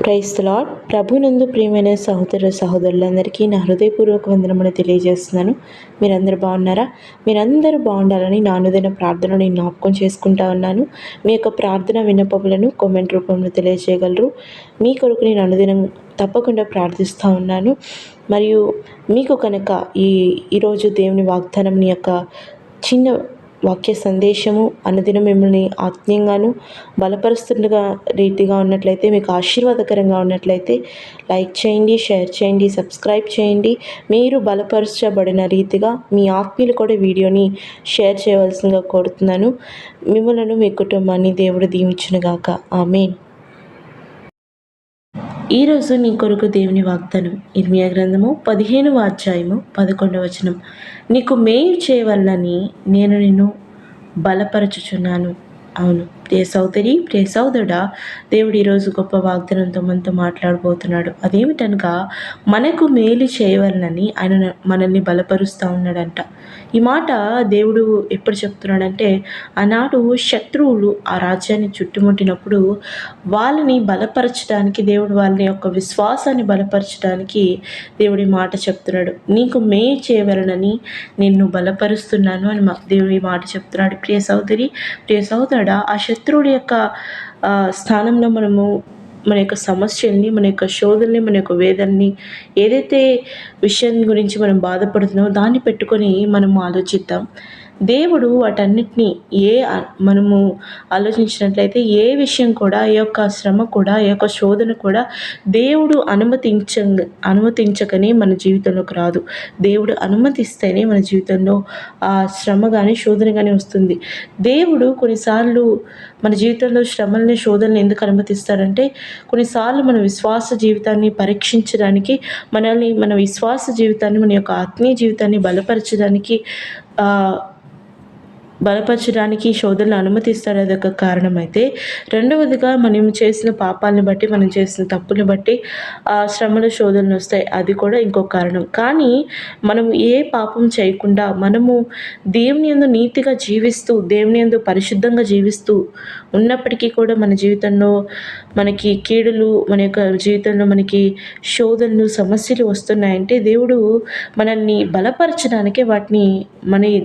Praise the lord. ప్రభునందు ప్రియమైన సహోదర సహోదరులందరికీ నా హృదయపూర్వక వందనములు తెలియజేస్తున్నాను. మీరందరూ బాగున్నారా? మీరందరూ బాగుండాలని నా అనుదిన ప్రార్థనను నేను జ్ఞాపకం చేసుకుంటా ఉన్నాను. మీ యొక్క ప్రార్థన విన్నపములను కామెంట్ రూపంలో తెలియజేయగలరు. మీ కొరకు నేను అనుదినం తప్పకుండా ప్రార్థిస్తూ ఉన్నాను. మరియు మీకు కనుక ఈరోజు దేవుని వాగ్దానం యొక్క చిన్న వాక్య సందేశము అనుదినం మిమ్మల్ని ఆత్మీయంగాను బలపరుస్తుండగా రీతిగా ఉన్నట్లయితే, మీకు ఆశీర్వాదకరంగా ఉన్నట్లయితే లైక్ చేయండి, షేర్ చేయండి, సబ్స్క్రైబ్ చేయండి. మీరు బలపరచబడిన రీతిగా మీ ఆత్మీయులు కూడా వీడియోని షేర్ చేయవలసిందిగా కోరుతున్నాను. మిమ్మల్ని మీ కుటుంబాన్ని దేవుడు దీవించునుగాక. ఆమేన్. ఈరోజు నీ కొరకు దేవుని వాగ్దానం ఇర్మియా గ్రంథము 15వ అధ్యాయము 11వ వచనం. నీకు మేలు చేయవలనని నేను నిన్ను బలపరచుచున్నాను. అవును ప్రియ సోదరి, ప్రియ సోదరుడా, దేవుడు ఈరోజు గొప్ప వాగ్దానంతో మనతో మాట్లాడబోతున్నాడు. అదేమిటనగా మనకు మేలు చేయవలనని ఆయన మనల్ని బలపరుస్తూ ఉన్నాడంట. ఈ మాట దేవుడు ఎప్పుడు చెప్తున్నాడంటే, ఆనాడు శత్రువులు ఆ రాజ్యాన్ని చుట్టుముట్టినప్పుడు వాళ్ళని బలపరచడానికి, దేవుడు వాళ్ళ యొక్క విశ్వాసాన్ని బలపరచడానికి దేవుడి మాట చెప్తున్నాడు. నీకు మేలు చేయవలనని నిన్ను బలపరుస్తున్నాను అని దేవుడు ఈ మాట చెప్తున్నాడు. ప్రియ సోదరి, ప్రియ సోదరుడా, ఆ శత్రువుడి యొక్క స్థానంలో మనము మన యొక్క సమస్యల్ని, మన యొక్క శోధనని, మన యొక్క వేదనని, ఏదైతే విషయం గురించి మనం బాధపడుతున్నామో దాన్ని పెట్టుకొని మనము ఆలోచిద్దాం. దేవుడు వాటన్నిటినీ మనము ఆలోచించినట్లయితే ఏ విషయం కూడా, ఏ యొక్క శ్రమ కూడా, ఏ యొక్క శోధన కూడా దేవుడు అనుమతించకనే మన జీవితంలోకి రాదు. దేవుడు అనుమతిస్తేనే మన జీవితంలో ఆ శ్రమ కానీ, శోధన కానీ వస్తుంది. దేవుడు కొన్నిసార్లు మన జీవితంలో శ్రమల్ని, శోధనని ఎందుకు అనుమతిస్తాడంటే, కొన్నిసార్లు మన విశ్వాస జీవితాన్ని పరీక్షించడానికి, మన విశ్వాస జీవితాన్ని, మన యొక్క ఆత్మీయ జీవితాన్ని బలపరచడానికి శోధనలు అనుమతిస్తాడు. అదొక కారణమైతే, రెండవదిగా మనం చేసిన పాపాలను బట్టి, మనం చేసిన తప్పులను బట్టి శ్రమలు, శోధనలు వస్తాయి. అది కూడా ఇంకొక కారణం. కానీ మనం ఏ పాపం చేయకుండా, మనము దేవుని యందు నీతిగా జీవిస్తూ, దేవుని యందు పరిశుద్ధంగా జీవిస్తూ ఉన్నప్పటికీ కూడా మన జీవితంలో మనకి కీడులు, మన యొక్క జీవితంలో మనకి శోధనలు, సమస్యలు వస్తున్నాయంటే దేవుడు మనల్ని బలపరచడానికే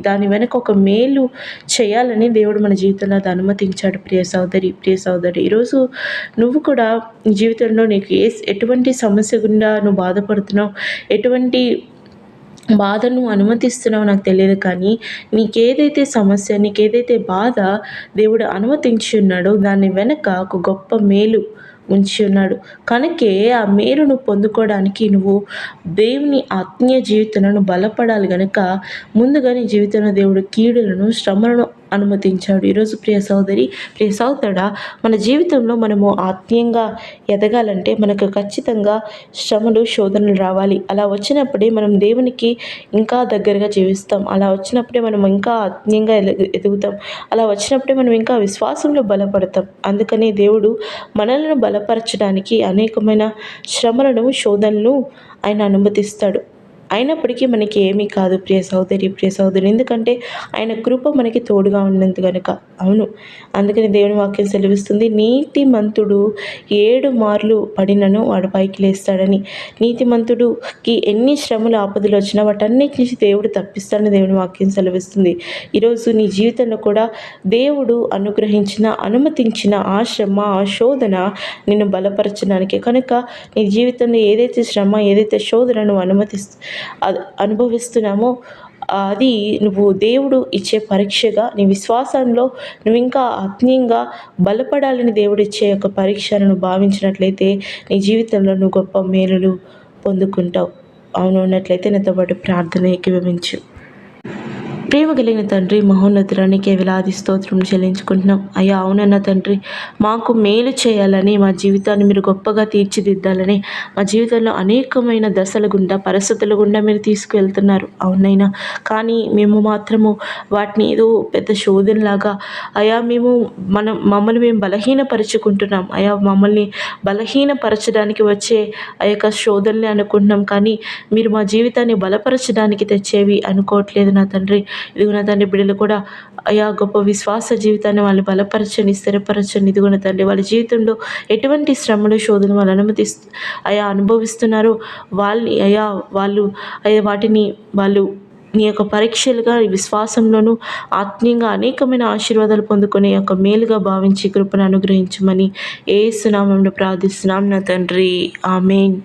దాని వెనక ఒక మేలు చేయాలని దేవుడు మన జీవితంలో అది అనుమతించాడు. ప్రియ సోదరి, ప్రియ సోదరుడు, ఈరోజు నువ్వు కూడా నీ జీవితంలో నీకు ఎటువంటి సమస్య గుండా నువ్వు బాధపడుతున్నావు, ఎటువంటి బాధను అనుమతిస్తున్నావు నాకు తెలియదు. కానీ నీకేదైతే సమస్య, నీకేదైతే బాధ దేవుడు అనుమతించి ఉన్నాడో దాని వెనక ఒక గొప్ప మేలు ఉంచి ఉన్నాడు. కనుకే ఆ మేలును పొందుకోవడానికి నువ్వు దేవుని ఆత్మీయ జీవితంలో బలపడాలి. గనుక ముందుగా నీ జీవితంలో దేవుడు కీడులను, శ్రమలను అనుమతించాడు. ఈరోజు ప్రియ సోదరి, ప్రియ సోదరుడా, మన జీవితంలో మనము ఆత్మీయంగా ఎదగాలంటే మనకు ఖచ్చితంగా శ్రమలు, శోధనలు రావాలి. అలా వచ్చినప్పుడే మనం దేవునికి ఇంకా దగ్గరగా జీవిస్తాం. అలా వచ్చినప్పుడే మనం ఇంకా ఆత్మీయంగా ఎదుగుతాం. అలా వచ్చినప్పుడే మనం ఇంకా విశ్వాసంలో బలపడతాం. అందుకని దేవుడు మనల్ని బలపరచడానికి అనేకమైన శ్రమలను, శోధనలను ఆయన అనుమతిస్తాడు. అయినప్పటికీ మనకి ఏమీ కాదు ప్రియ సోదరి, ప్రియ సోదరుడు. ఎందుకంటే ఆయన కృప మనకి తోడుగా ఉన్నందు కనుక. అవును, అందుకని దేవుని వాక్యం సెలవిస్తుంది, నీతిమంతుడు 7 మార్లు పడినను వాడు పైకి లేస్తాడని. నీతిమంతుడికి ఎన్ని శ్రమలు, ఆపదలు వచ్చినా వాటన్నిటి నుంచి దేవుడు తప్పిస్తాడని దేవుని వాక్యం సెలవిస్తుంది. ఈరోజు నీ జీవితంలో కూడా దేవుడు అనుమతించిన ఆ శ్రమ, ఆ శోధన నిన్ను బలపరచడానికి. కనుక నీ జీవితంలో ఏదైతే శ్రమ, ఏదైతే శోధన నువ్వు అనుభవిస్తున్నామో అది నువ్వు దేవుడు ఇచ్చే పరీక్షగా, నీ విశ్వాసంలో నువ్వు ఇంకా ఆత్మీయంగా బలపడాలని దేవుడు ఇచ్చే ఒక పరీక్షను భావించినట్లయితే నీ జీవితంలో నువ్వు గొప్ప మేలులు పొందుకుంటావు. అవును ఉన్నట్లయితే నాతో పాటు ప్రార్థన ఏకీభవించు. ప్రేమ కలిగిన తండ్రి, మహోన్నతురానికి వేలాది స్తోత్రం చెల్లించుకుంటున్నాం. అయ్యా అవునన్న తండ్రి, మాకు మేలు చేయాలని, మా జీవితాన్ని మీరు గొప్పగా తీర్చిదిద్దాలని, మా జీవితంలో అనేకమైన దశల గుండా, పరిస్థితుల గుండా మీరు తీసుకువెళ్తున్నారు. అవునైనా, కానీ మేము మాత్రము వాటిని ఏదో పెద్ద శోధనలాగా అయ్యా మమ్మల్ని మేము బలహీనపరుచుకుంటున్నాం. అయ్యా మమ్మల్ని బలహీనపరచడానికి వచ్చే ఆ యొక్క శోధనలే అనుకుంటున్నాం. కానీ మీరు మా జీవితాన్ని బలపరచడానికి తెచ్చేవి అనుకోవట్లేదు నా తండ్రి. ఇదిగో నా తండ్రి బిడ్డలు కూడా అయా గొప్ప విశ్వాస జీవితాన్ని వాళ్ళు బలపరచండి, స్థిరపరచండి. ఇదిగో నా తండ్రి వాళ్ళ జీవితంలో ఎటువంటి శ్రమలు శోధన వాళ్ళు అనుభవిస్తున్నారో వాళ్ళని అయా వాళ్ళు వాటిని వాళ్ళు నీ యొక్క పరీక్షలుగా విశ్వాసంలోనూ ఆత్మీయంగా అనేకమైన ఆశీర్వాదాలు పొందుకునే యొక్క మేలుగా భావించి కృపను అనుగ్రహించమని యేసు నామములో ప్రార్థిస్తున్నాం నా తండ్రి. ఆమేన్.